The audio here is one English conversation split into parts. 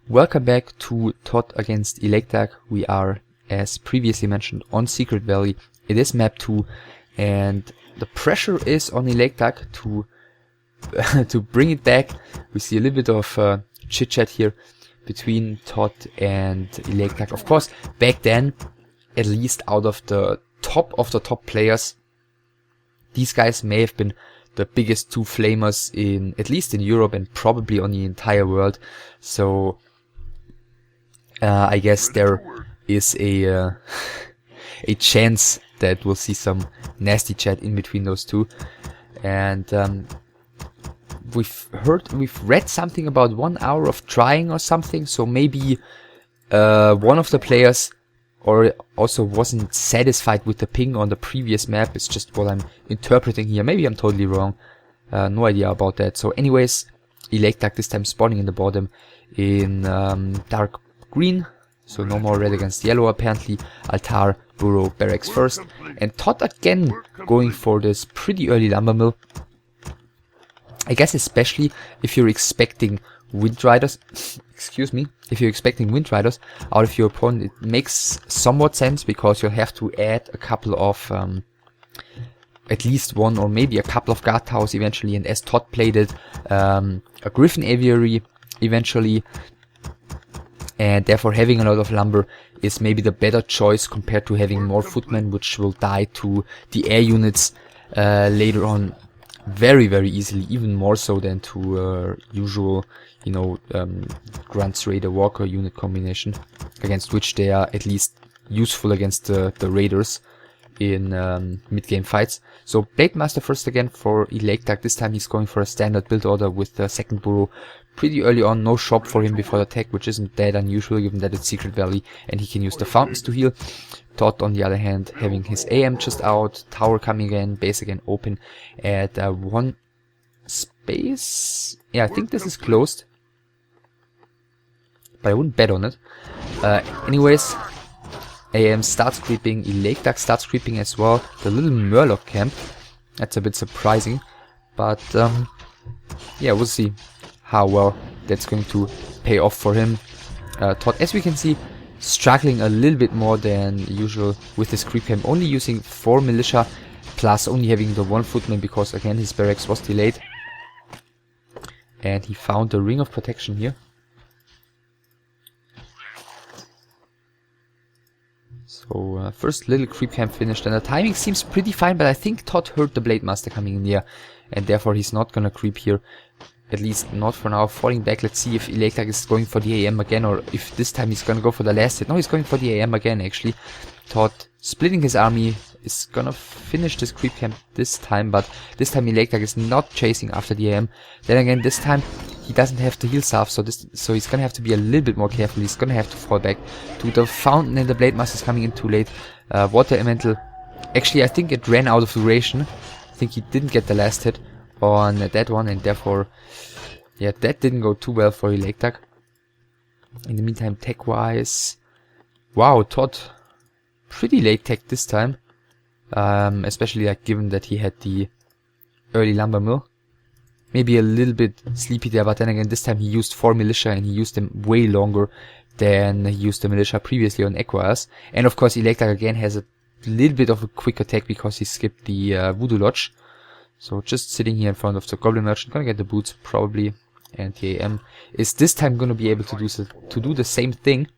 Welcome back to ToD against ElakeDuck. We are, as previously mentioned, on Secret Valley. It is map 2, and the pressure is on ElakeDuck to to bring it back. We see a little bit of chit chat here between ToD and ElakeDuck. Of course, back then, at least out of the top players, these guys may have been the biggest two flamers in, at least in Europe, and probably on the entire world. So I guess there is a chance that we'll see some nasty chat in between those two. And we've read something about 1 hour of trying or something. So maybe one of the players or also wasn't satisfied with the ping on the previous map. It's just what I'm interpreting here. Maybe I'm totally wrong. No idea about that. So anyways, ElakeDuck this time spawning in the bottom in dark green. So no more red against yellow apparently. Altar, burrow, barracks first. And ToD again going for this pretty early lumber mill. I guess especially if you're expecting wind riders, excuse me, if you're expecting wind riders out of your opponent, it makes somewhat sense, because you'll have to add a couple of, at least one or maybe a couple of guard towers eventually, and as ToD played it, a griffin aviary eventually, and therefore having a lot of lumber is maybe the better choice compared to having more footmen, which will die to the air units later on very, very easily, even more so than to usual, you know, Grunts Raider Walker unit combination, against which they are at least useful against the Raiders in mid-game fights. So Blade Master first again for ElakeDuck. This time he's going for a standard build order with the second burrow pretty early on. No shop for him before the attack, which isn't that unusual given that it's Secret Valley and he can use the fountains to heal. ToD on the other hand having his AM just out, tower coming again, base again open at one space. Yeah, I think this is closed, but I wouldn't bet on it. Anyways, AM starts creeping, ElakeDuck starts creeping as well. The little Murloc camp, that's a bit surprising, but yeah, we'll see how well that's going to pay off for him. ToD, as we can see, struggling a little bit more than usual with his creep camp, only using 4 militia plus only having the 1 footman, because again his barracks was delayed, and he found the ring of protection here. So first little creep camp finished, and the timing seems pretty fine, but I think ToD heard the Blade Master coming in here, and therefore he's not gonna creep here. At least not for now. Falling back, let's see if ElakeDuck is going for the AM again, or if this time he's gonna go for the last hit. No, he's going for the AM again actually. ToD splitting his army is gonna finish this creep camp this time, but this time ElakeDuck is not chasing after the AM. Then again, this time he doesn't have the heal staff, so he's gonna have to be a little bit more careful. He's gonna have to fall back to the fountain, and the Blade Master is coming in too late. Water Elemental, actually I think it ran out of duration. I think he didn't get the last hit on that one, and therefore, yeah, that didn't go too well for ElakeDuck. In the meantime, tech-wise, wow, ToD pretty late tech this time, especially like given that he had the early lumber mill. Maybe a little bit sleepy there, but then again, this time he used 4 militia, and he used them way longer than he used the militia previously on Equus. And of course, ElakeDuck again has a little bit of a quick attack because he skipped the Voodoo Lodge. So just sitting here in front of the Goblin Merchant, gonna get the boots probably, and the AM is this time gonna be able to do the same thing.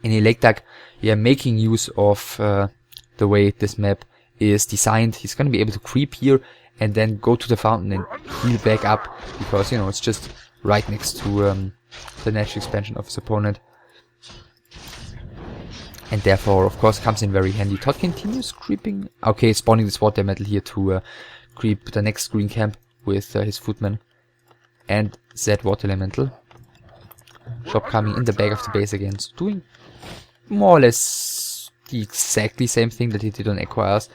And ElakeDuck, yeah, making use of the way this map is designed, he's gonna be able to creep here and then go to the fountain and heal back up, because you know it's just right next to the natural expansion of his opponent. And therefore, of course, comes in very handy. ToD continues creeping. Okay, spawning this water metal here to creep the next green camp with his footman. And that water elemental. Shop coming in the back of the base again. So doing more or less the exactly same thing that he did on Equus.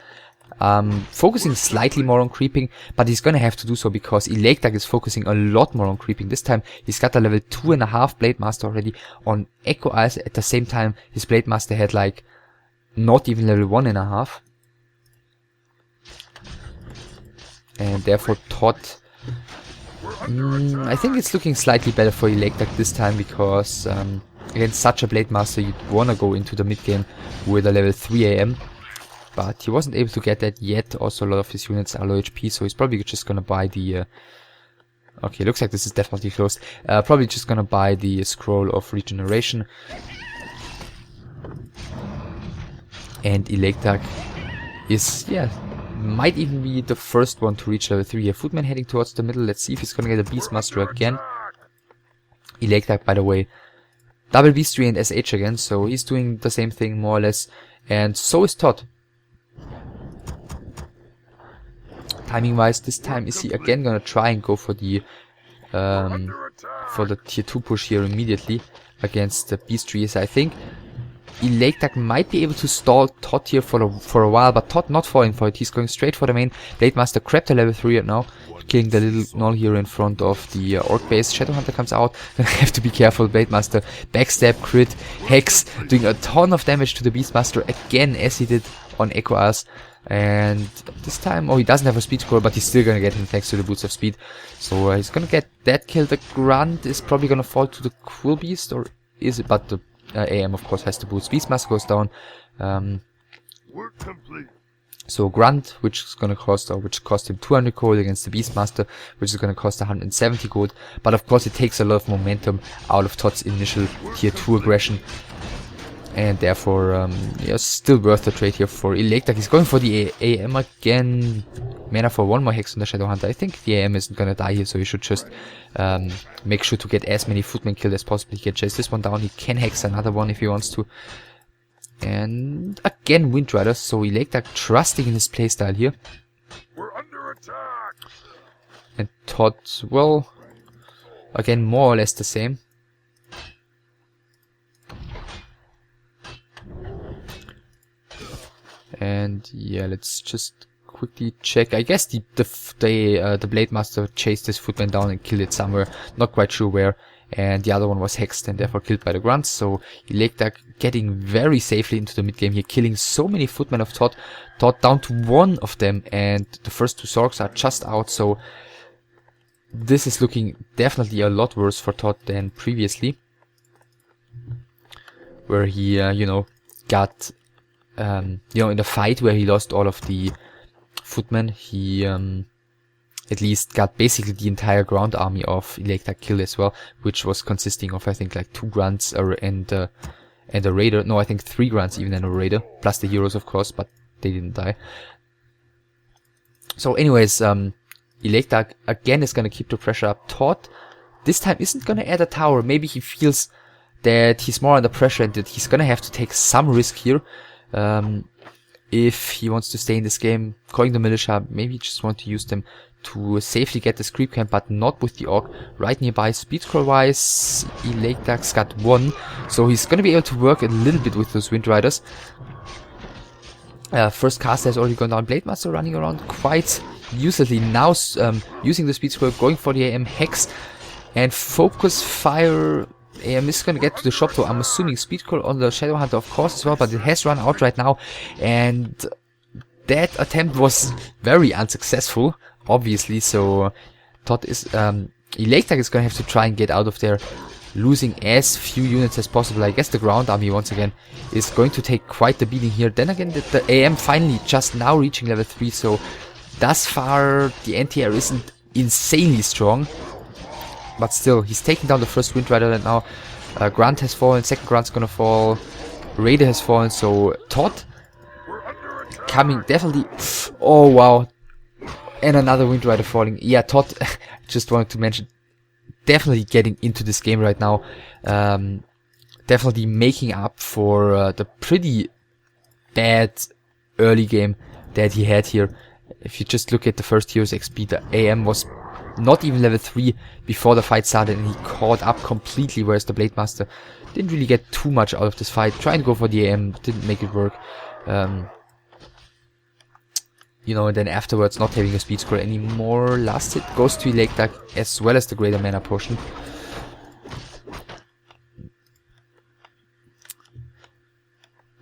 Focusing slightly more on creeping, but he's gonna have to do so because ElakeDuck is focusing a lot more on creeping. This time he's got a level 2.5 Blade Master already on Echo Eyes. At the same time, his Blade Master had like not even level 1.5, and therefore ToD I think it's looking slightly better for ElakeDuck this time, because against such a Blade Master you'd wanna go into the mid game with a level 3 AM. But he wasn't able to get that yet. Also, a lot of his units are low HP, so he's probably just gonna buy the... okay, looks like this is definitely closed. Probably just gonna buy the Scroll of Regeneration. And ElakeDuck is, yeah, might even be the first one to reach level 3 here. Footman heading towards the middle. Let's see if he's gonna get a Beastmaster again. ElakeDuck, by the way, double Beast 3 and SH again, so he's doing the same thing more or less. And so is ToD. Timing wise, this time is he again gonna try and go for the tier 2 push here immediately against the Beast 3s. I think ElakeDuck might be able to stall ToD here for a while, but ToD not falling for it. He's going straight for the main. Blade Master grabbed the level 3 right now, killing the little gnoll here in front of the Orc base. Shadowhunter comes out. Gonna have to be careful. Blade Master backstab, crit, hex, doing a ton of damage to the Beastmaster again, as he did on Echo As. And this time, oh, he doesn't have a speed scroll, but he's still gonna get him thanks to the boots of speed. So he's gonna get that kill. The Grunt is probably gonna fall to the Quill Beast, or is it? But the AM of course has the boots. Beastmaster goes down. Work complete. So Grunt, which cost him 200 gold against the Beastmaster, which is gonna cost 170 gold. But of course it takes a lot of momentum out of ToD's initial tier 2 aggression. And therefore, yeah, still worth the trade here for ElakeDuck. He's going for the AM again. Mana for one more hex on the Shadowhunter. I think the AM isn't gonna die here, so he should just make sure to get as many footmen killed as possible. He can chase this one down. He can hex another one if he wants to. And again, Wind Riders. So ElakeDuck trusting in his playstyle here. We're under attack. And ToD, well, again, more or less the same. And yeah, let's just quickly check. I guess the Blade Master chased this footman down and killed it somewhere. Not quite sure where. And the other one was hexed and therefore killed by the grunts. So ElakeDuck getting very safely into the mid game here, killing so many footmen of ToD. ToD down to one of them, and the first two Zorks are just out. So this is looking definitely a lot worse for ToD than previously, where he you know, got in the fight where he lost all of the footmen, he at least got basically the entire ground army of ElakeDuck killed as well, which was consisting of, I think, like 2 grunts and a raider. No, I think 3 grunts even and a raider, plus the heroes of course, but they didn't die. So anyways, ElakeDuck again is gonna keep the pressure up. ToD this time isn't gonna add a tower. Maybe he feels that he's more under pressure and that he's gonna have to take some risk here. If he wants to stay in this game. Calling the militia, maybe just want to use them to safely get this creep camp, but not with the Orc. Right nearby, speed scroll wise, ElakeDuck's got 1, so he's gonna be able to work a little bit with those Wind Riders. First caster has already gone down. Blade Master running around quite uselessly now, using the speed scroll, going for the AM hex and focus fire. AM is gonna get to the shop, so I'm assuming speed scroll on the Shadowhunter of course as well, but it has run out right now, and that attempt was very unsuccessful, obviously. So ToD is ElakeDuck is gonna have to try and get out of there, losing as few units as possible. I guess the ground army once again is going to take quite the beating here. Then again, the AM finally just now reaching level 3, so thus far the anti-air isn't insanely strong. But still, he's taking down the first Wind Rider right now. Grunt has fallen, second Grunt's gonna fall, Raider has fallen, so ToD coming definitely. Oh wow, and another Wind Rider falling. Yeah, ToD, just wanted to mention, definitely getting into this game right now. Definitely making up for the pretty bad early game that he had here. If you just look at the first hero's XP, the AM was not even level 3 before the fight started, and he caught up completely, whereas the Blade Master didn't really get too much out of this fight. Trying to go for the AM, didn't make it work. You know, and then afterwards not having a speed scroll anymore. Last hit goes to ElakeDuck as well as the greater mana potion.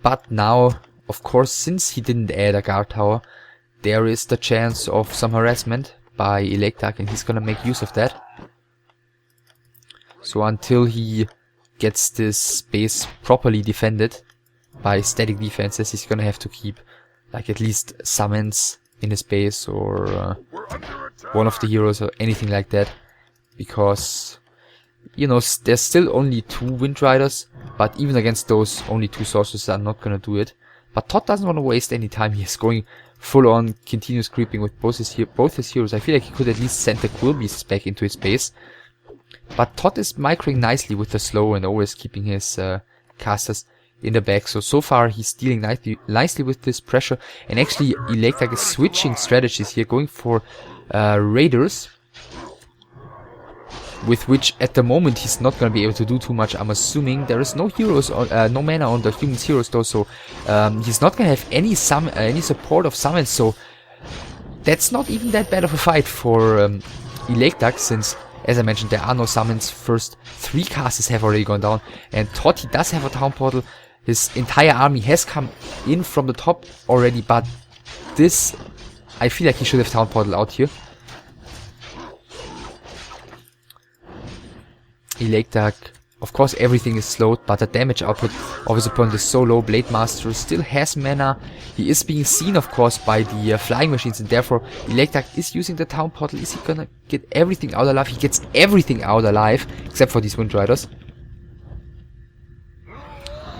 But now, of course, since he didn't add a guard tower, there is the chance of some harassment by ElakeDuck, and he's gonna make use of that. So until he gets this base properly defended by static defenses, he's gonna have to keep like at least summons in his base, or one of the heroes or anything like that, because you know there's still only 2 Wind Riders, but even against those only 2 sorcerers are not gonna do it. But ToD doesn't want to waste any time. He's going full on continuous creeping with both his heroes. I feel like he could at least send the Quill Beasts back into his base. But ToD is microing nicely with the slow and always keeping his casters in the back. So far he's dealing nicely with this pressure. And actually ElakeDuck is switching strategies here, going for Raiders, with which at the moment he's not going to be able to do too much. I'm assuming there is no heroes, no mana on the humans heroes though, so he's not going to have any support of summons. So that's not even that bad of a fight for ElakeDuck, since, as I mentioned, there are no summons. First 3 casters have already gone down, and ToD, he does have a town portal. His entire army has come in from the top already, but this, I feel like he should have town portal out here. ElakeDuck, of course everything is slowed, but the damage output of his opponent is so low. Blade Master still has mana. He is being seen, of course, by the flying machines, and therefore ElakeDuck is using the town portal. Is he gonna get everything out alive? He gets everything out alive, except for these Wind Riders.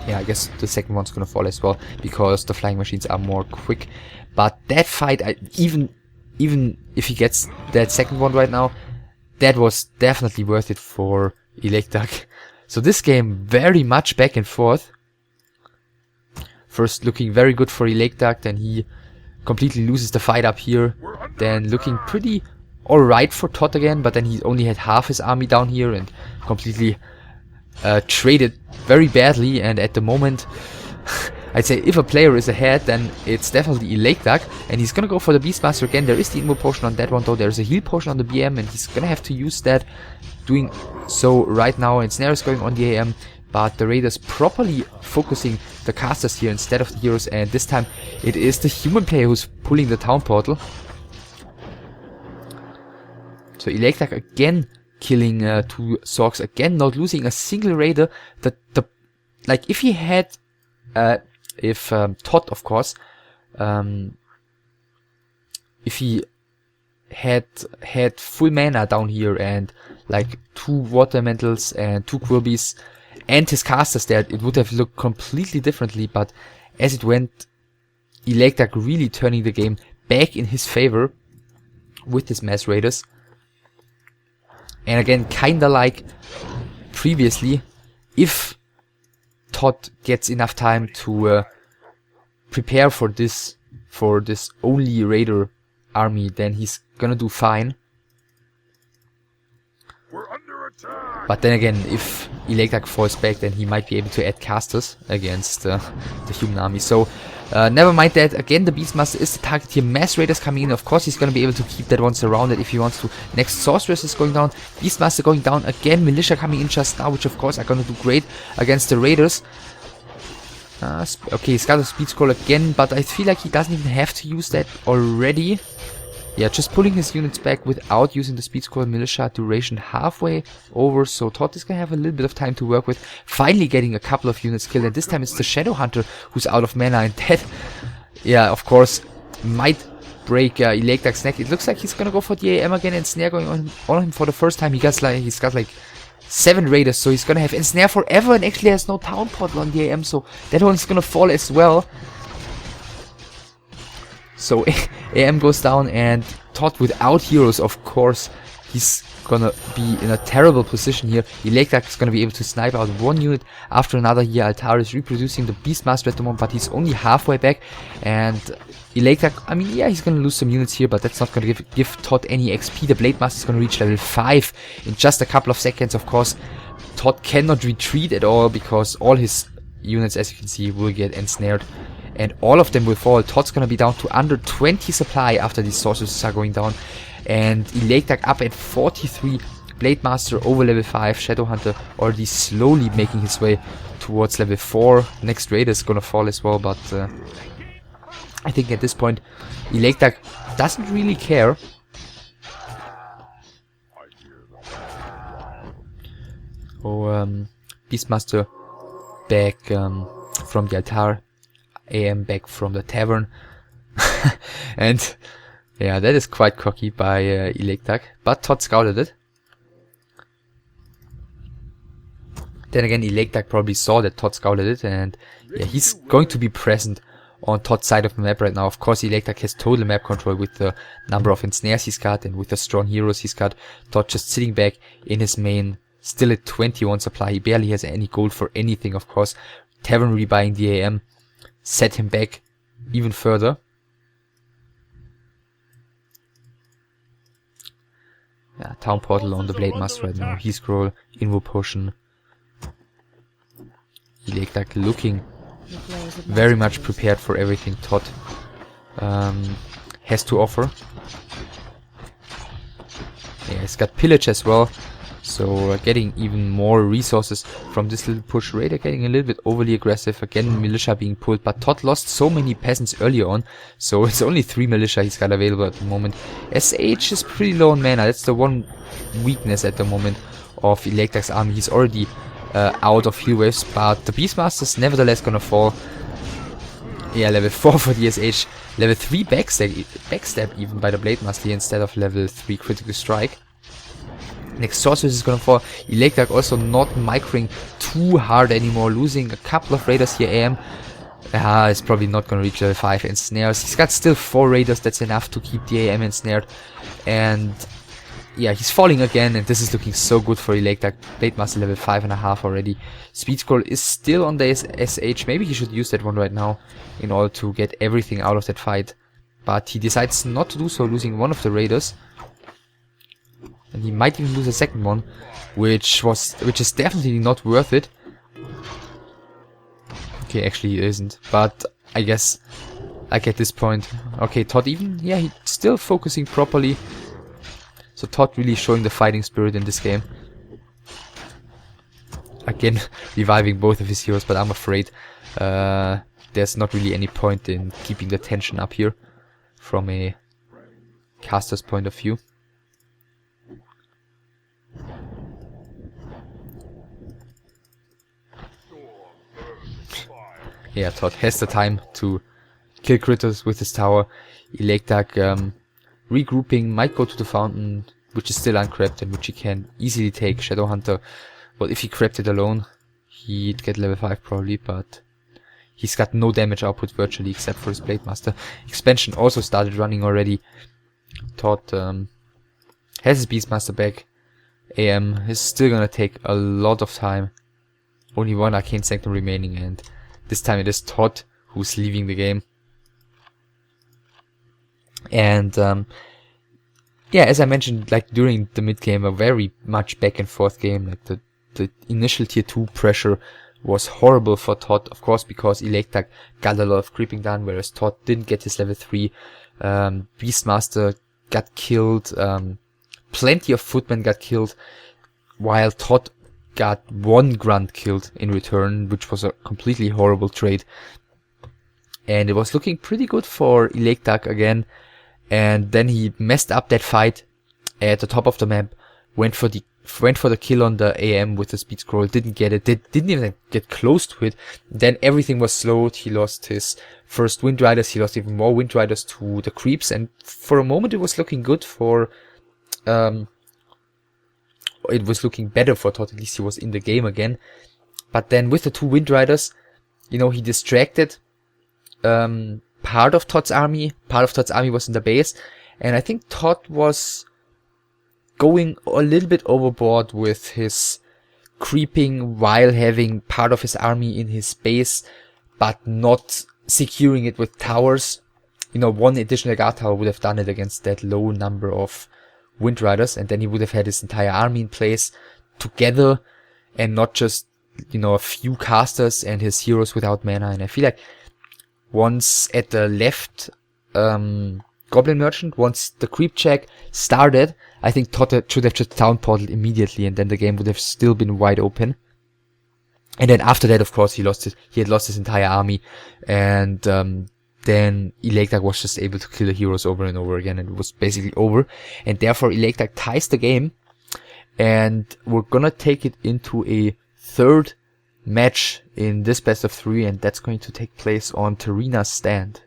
Yeah, I guess the second one's gonna fall as well, because the flying machines are more quick. But that fight, even if he gets that second one right now, that was definitely worth it for ElakeDuck. So this game very much back and forth. First looking very good for ElakeDuck, then he completely loses the fight up here. Then looking pretty alright for ToD again, but then he only had half his army down here and completely traded very badly. And at the moment, I'd say if a player is ahead, then it's definitely ElakeDuck, and he's gonna go for the Beastmaster again. There is the Invo Potion on that one though, there's a heal potion on the BM, and he's gonna have to use that, doing so right now. And Snare is going on the AM, but the Raiders properly focusing the casters here instead of the heroes, and this time it is the human player who's pulling the town portal. So ElakeDuck again killing 2 Zorks, again not losing a single Raider. Like if he had ToD, of course, if he had full mana down here and like 2 Water Elementals and 2 Quill Beasts and his casters there, it would have looked completely differently. But as it went, ElakeDuck really turning the game back in his favor with his Mass Raiders. And again, kinda like previously, if ToD gets enough time to prepare for this only Raider army, then he's gonna do fine. We're under attack. But then again, if ElakeDuck falls back, then he might be able to add casters against the human army. So never mind that. Again, the Beastmaster is the target here. Mass Raiders coming in. Of course, he's gonna be able to keep that one surrounded if he wants to. Next, Sorceress is going down. Beastmaster going down again. Militia coming in just now, which of course are gonna do great against the Raiders. Okay, he's got a Speed Scroll again, but I feel like he doesn't even have to use that already. Yeah, just pulling his units back without using the Speed Scroll. Militia duration halfway over, so ToD is gonna have a little bit of time to work with. Finally getting a couple of units killed, and this time it's the Shadow Hunter who's out of mana, and that, yeah, of course, might break ElakeDuck's neck. It looks like he's gonna go for the AM again, and Snare going on him for the first time. He's got like 7 Raiders, so he's gonna have Ensnare forever, and actually has no town portal on the AM, so that one's gonna fall as well. So AM goes down, and ToD without heroes, of course, he's gonna be in a terrible position here. ElakeDuck is gonna be able to snipe out one unit after another here. Altar is reproducing the Beastmaster at the moment, but he's only halfway back, and ElakeDuck, I mean, yeah, he's gonna lose some units here, but that's not gonna give ToD any XP. The Blade Master is gonna reach level 5 in just a couple of seconds. Of course, ToD cannot retreat at all, because all his units, as you can see, will get ensnared, and all of them will fall. ToD's gonna be down to under 20 supply after these sorceresses are going down, and ElakeDuck up at 43. Blade Master over level 5. Shadow Hunter already slowly making his way towards level 4. Next Raider is gonna fall as well, but I think at this point ElakeDuck doesn't really care. Beastmaster back from the altar, AM back from the tavern. And yeah, that is quite cocky by ElakeDuck, but ToD scouted it. Then again, ElakeDuck probably saw that ToD scouted it, and yeah, he's going to be present on ToD's side of the map right now. Of course, ElakeDuck has total map control with the number of ensnares he's got and with the strong heroes he's got. ToD just sitting back in his main, still at 21 supply. He barely has any gold for anything, of course. Tavern rebuying the AM set him back even further. Yeah, Town Portal on the Blade Master right now. He scroll, Invo Potion. ElakeDuck looking very much prepared for everything ToD has to offer. Yeah, he's got Pillage as well, so getting even more resources from this little push. Raider getting a little bit overly aggressive, again Militia being pulled, but ToD lost so many peasants earlier on, so it's only 3 Militia he's got available at the moment. SH is pretty low on mana, that's the one weakness at the moment of ElakeDuck's army. He's already out of heal waves, but the Beastmaster's nevertheless gonna fall. Yeah, level 4 for the SH, level 3 backstab even by the Blade Master instead of level 3 critical strike. Next Sorceress is gonna fall. ElakeDuck also not microing too hard anymore, losing a couple of Raiders here. AM is probably not gonna reach level 5 ensnares. He's got still 4 Raiders, that's enough to keep the AM ensnared. And yeah, he's falling again, and this is looking so good for ElakeDuck. Blade Master level 5.5 already. Speed Scroll is still on the SH. Maybe he should use that one right now in order to get everything out of that fight. But he decides not to do so, losing one of the Raiders. And he might even lose a second one, which is definitely not worth it. Okay, actually it isn't. But I guess, like at this point, okay, ToD even, yeah, he's still focusing properly. So ToD really showing the fighting spirit in this game. Again, reviving both of his heroes, but I'm afraid there's not really any point in keeping the tension up here from a caster's point of view. Yeah, ToD has the time to kill critters with his tower. ElakeDuck regrouping, might go to the fountain, which is still uncrapped and which he can easily take. Shadowhunter, well, if he crapped it alone, he'd get level 5 probably, but he's got no damage output virtually except for his Blade Master. Expansion also started running already. ToD has his Beastmaster back. AM is still gonna take a lot of time. Only one Arcane Sanctum remaining, and this time it is ToD who's leaving the game. And yeah, as I mentioned, like during the mid game, a very much back and forth game. Like the initial tier 2 pressure was horrible for ToD, of course, because ElakeDuck got a lot of creeping done, whereas ToD didn't get his level 3. Beastmaster got killed, plenty of footmen got killed, while ToD got 1 grunt killed in return, which was a completely horrible trade. And it was looking pretty good for ElakeDuck again. And then he messed up that fight at the top of the map, went for the kill on the AM with the speed scroll, didn't get it, didn't even get close to it. Then everything was slowed. He lost his first Wind Riders, he lost even more Wind Riders to the creeps, and for a moment it was looking good for it was looking better for ToD, at least he was in the game again. But then with the 2 Wind Riders, you know, he distracted part of ToD's army. Part of ToD's army was in the base, and I think ToD was going a little bit overboard with his creeping while having part of his army in his base, but not securing it with towers. You know, 1 additional guard tower would have done it against that low number of Wind Riders, and then he would have had his entire army in place together, and not just, you know, a few casters and his heroes without mana. And I feel like once at the left Goblin Merchant, once the creep check started, I think ToD should have just Town Portal immediately, and then the game would have still been wide open. And then after that, of course, he had lost his entire army, and then ElakeDuck was just able to kill the heroes over and over again, and it was basically over. And therefore ElakeDuck ties the game, and we're gonna take it into a third match in this best of 3, and that's going to take place on Tarina's stand.